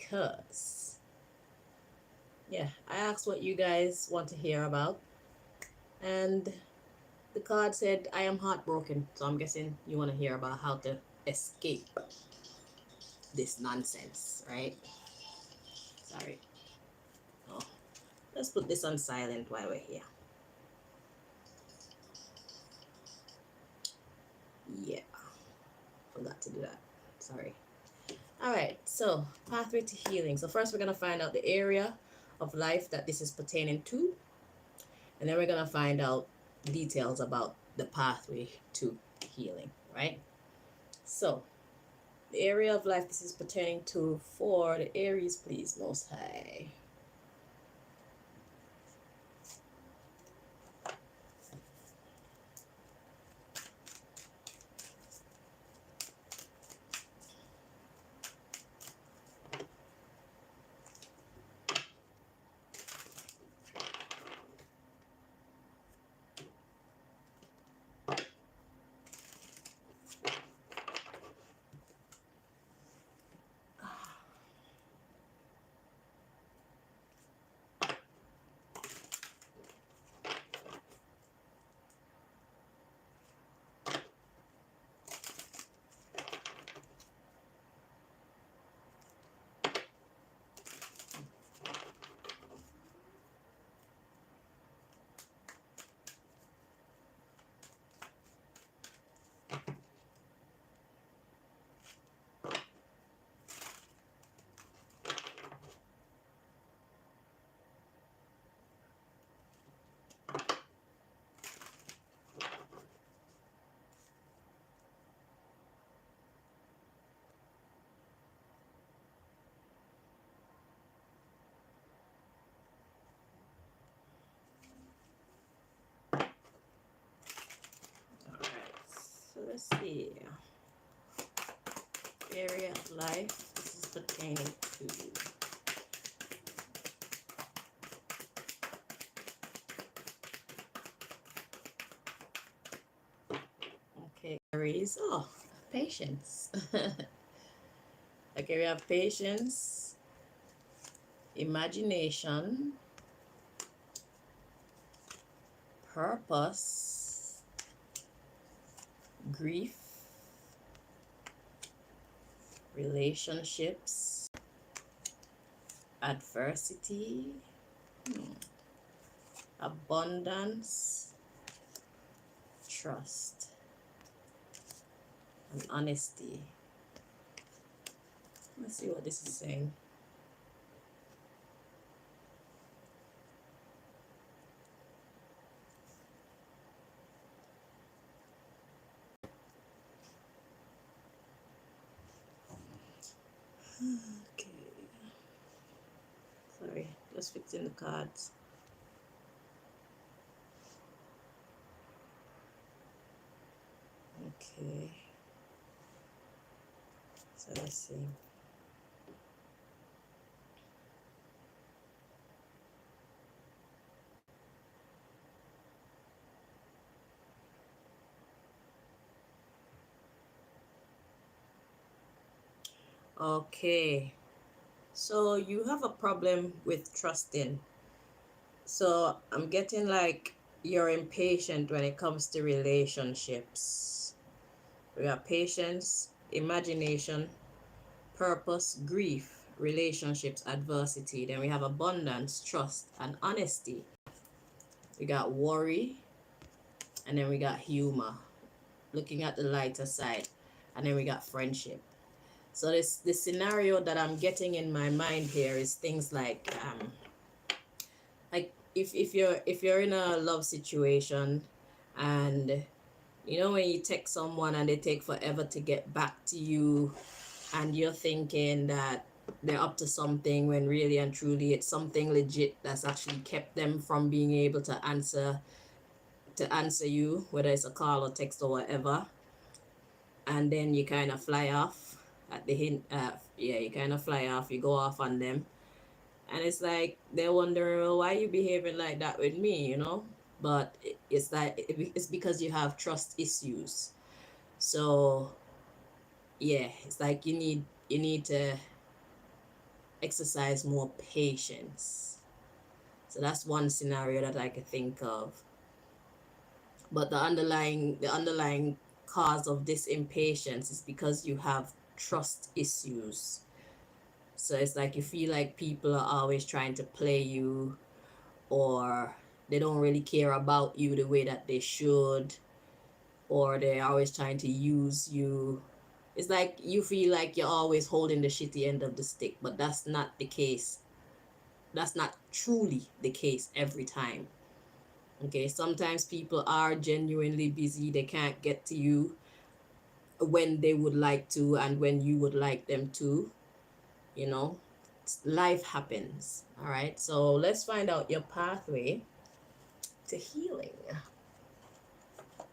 because, yeah, I asked what you guys want to hear about, and the card said, I am heartbroken. So I'm guessing you want to hear about how to escape this nonsense, right? Sorry. Oh, let's put this on silent while we're here. Yeah, forgot to do that. Sorry. All right, so pathway to healing. So first we're going to find out the area of life that this is pertaining to, and then we're going to find out details about the pathway to healing, right? So the area of life this is pertaining to for the Aries, please, Most High. All right, so let's see. Area of life this is pertaining to. Okay, Aries. Oh, patience. Okay, we have patience, imagination, purpose, grief, relationships, adversity, abundance, trust, and honesty. Let's see what this is saying. Okay. Sorry, just fixing the cards. Okay. So let's see. Okay. So you have a problem with trusting. So I'm getting like you're impatient when it comes to relationships. We have patience, imagination, purpose, grief, relationships, adversity. Then we have abundance, trust, and honesty. We got worry, and then we got humor, looking at the lighter side, and then we got friendship. So the scenario that I'm getting in my mind here is things like if you're in a love situation, and you know when you text someone and they take forever to get back to you, and you're thinking that they're up to something when really and truly it's something legit that's actually kept them from being able to answer you, whether it's a call or text or whatever, and then you kind of fly off at the hint. Yeah, you kind of fly off, you go off on them, and it's like they're wondering, well, why are you behaving like that with me, but it's like it's because you have trust issues. So yeah, it's like you need to exercise more patience. So that's one scenario that I could think of. But the underlying cause of this impatience is because you have trust issues. So it's like you feel like people are always trying to play you, or they don't really care about you the way that they should, or they're always trying to use you. It's like you feel like you're always holding the shitty end of the stick, but that's not the case. That's not truly the case every time. Okay, sometimes people are genuinely busy, they can't get to you when they would like to and when you would like them to, you know. Life happens. All right, so let's find out your pathway to healing.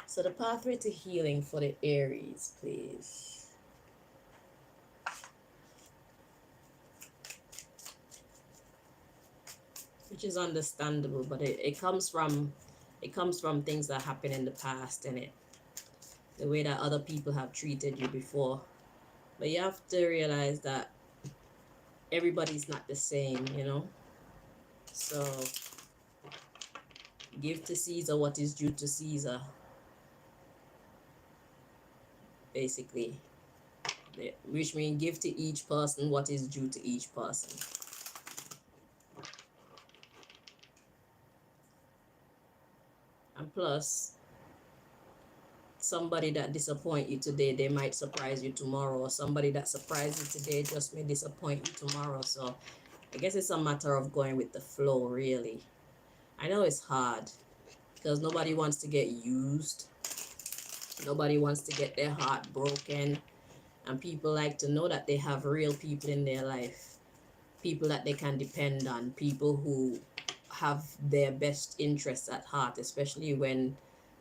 So the pathway to healing for the Aries, please. Which is understandable, but it comes from things that happened in the past, and the way that other people have treated you before. But you have to realize that everybody's not the same, you know. So give to Caesar what is due to Caesar, basically. Which means give to each person what is due to each person. And plus, somebody that disappoint you today, they might surprise you tomorrow, or somebody that surprised you today just may disappoint you tomorrow. So I guess it's a matter of going with the flow, really. I know it's hard because nobody wants to get used. Nobody wants to get their heart broken. And people like to know that they have real people in their life. People that they can depend on. People who have their best interests at heart, especially when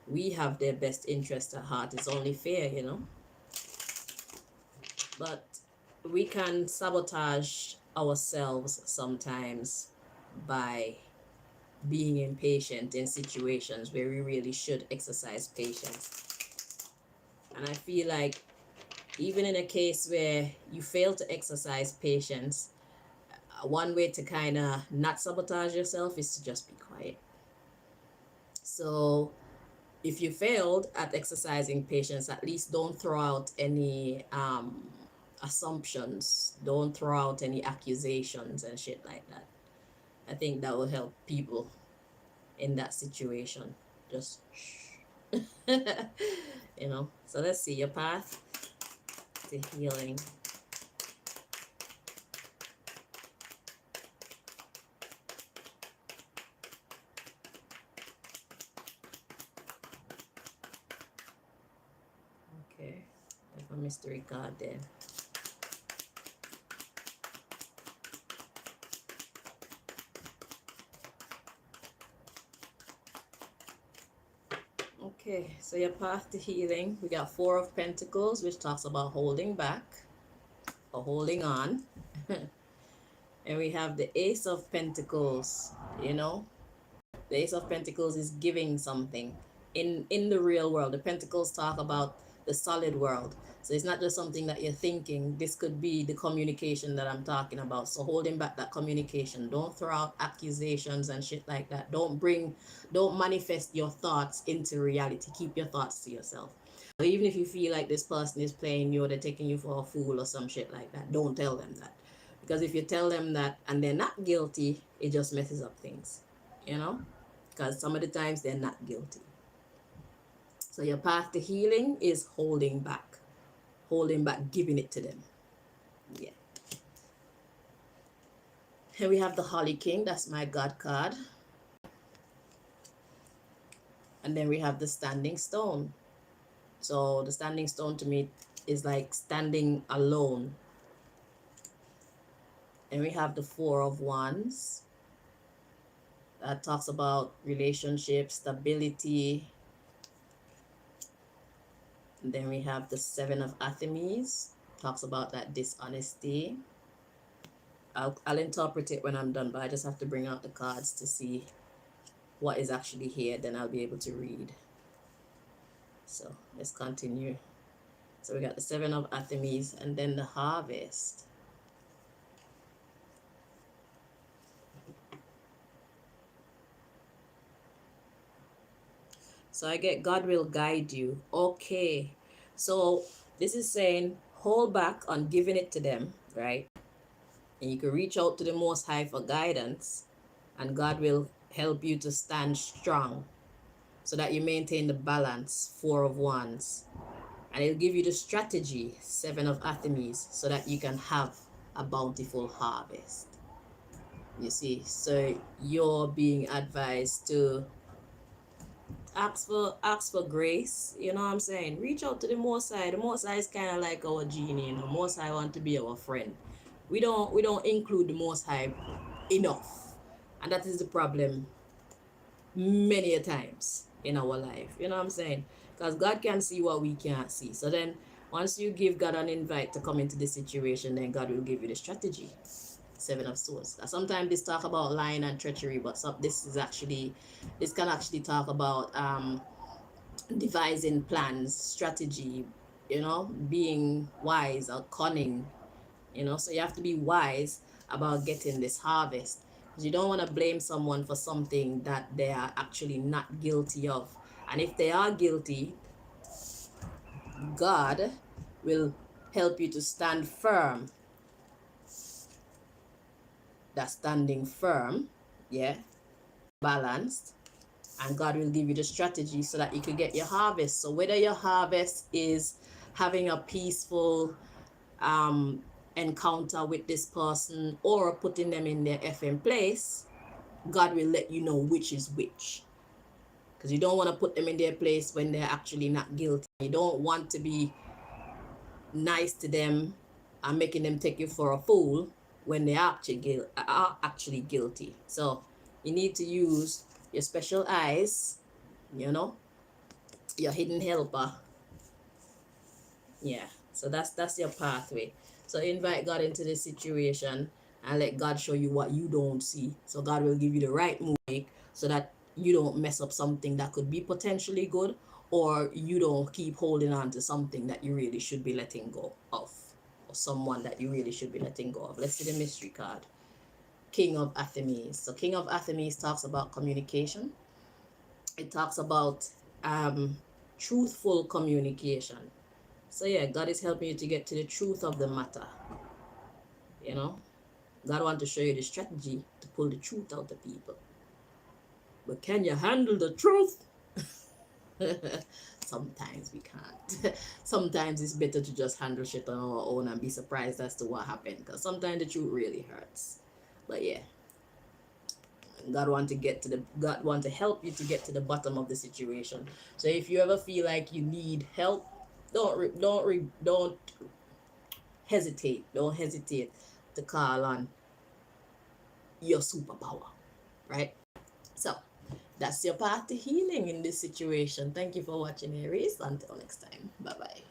we have their best interests at heart. It's only fair, you know. But we can sabotage ourselves sometimes by being impatient in situations where we really should exercise patience. And I feel like even in a case where you fail to exercise patience, one way to kind of not sabotage yourself is to just be quiet. So if you failed at exercising patience, at least don't throw out any assumptions. Don't throw out any accusations and shit like that. I think that will help people in that situation. Just shh. You know. So let's see your path to healing. Okay. I have a mystery card there. Okay, so your path to healing, we got Four of Pentacles, which talks about holding back or holding on. And we have the Ace of Pentacles, you know. The Ace of Pentacles is giving something. In the real world, the Pentacles talk about the solid world. So it's not just something that you're thinking. This could be the communication that I'm talking about. So holding back that communication. Don't throw out accusations and shit like that. Don't manifest your thoughts into reality. Keep your thoughts to yourself. So even if you feel like this person is playing you or they're taking you for a fool or some shit like that, don't tell them that. Because if you tell them that and they're not guilty, it just messes up things, you know? Because some of the times they're not guilty. So your path to healing is holding back, giving it to them. Yeah. Here we have the Holly King. That's my God card. And then we have the Standing Stone. So the Standing Stone to me is like standing alone. And we have the Four of Wands. That talks about relationship, stability. And then we have the Seven of Athenes. Talks about that dishonesty. I'll interpret it when I'm done, but I just have to bring out the cards to see what is actually here. Then I'll be able to read. So let's continue. So we got the Seven of Athenes and then the Harvest. So I get God will guide you. Okay. So this is saying hold back on giving it to them, right? And you can reach out to the Most High for guidance, and God will help you to stand strong so that you maintain the balance, Four of Wands. And it'll give you the strategy, Seven of Athenes, so that you can have a bountiful harvest. You see, so you're being advised to ask for grace. You know what I'm saying? Reach out to the Most High. The Most High is kind of like our genie. You know, Most High want to be our friend. We don't include the Most High enough, and that is the problem many a times in our life. You know what I'm saying? Because God can see what we can't see. So then once you give God an invite to come into the situation, then God will give you the strategy. Seven of Swords. Sometimes this talk about lying and treachery, but this can actually talk about devising plans, strategy, being wise or cunning, so you have to be wise about getting this harvest, because you don't want to blame someone for something that they are actually not guilty of. And if they are guilty, God will help you to stand firm. That's standing firm, yeah, balanced, and God will give you the strategy so that you can get your harvest. So whether your harvest is having a peaceful encounter with this person or putting them in their effing place, God will let you know which is which. Because you don't want to put them in their place when they're actually not guilty. You don't want to be nice to them and making them take you for a fool when they are actually guilty. So you need to use your special eyes, your hidden helper. Yeah. So that's your pathway. So invite God into this situation and let God show you what you don't see. So God will give you the right move so that you don't mess up something that could be potentially good, or you don't keep holding on to something that you really should be letting go of, or someone that you really should be letting go of. Let's see the mystery card. King of Athenes. So King of Athenes talks about communication. It talks about truthful communication. So yeah, God is helping you to get to the truth of the matter. God wants to show you the strategy to pull the truth out of people. But can you handle the truth? Sometimes we can't. Sometimes it's better to just handle shit on our own and be surprised as to what happened. Because sometimes the truth really hurts. But yeah, God want to help you to get to the bottom of the situation. So if you ever feel like you need help, don't hesitate. Don't hesitate to call on your superpower, right? So that's your path to healing in this situation. Thank you for watching, Aries. Until next time, bye bye.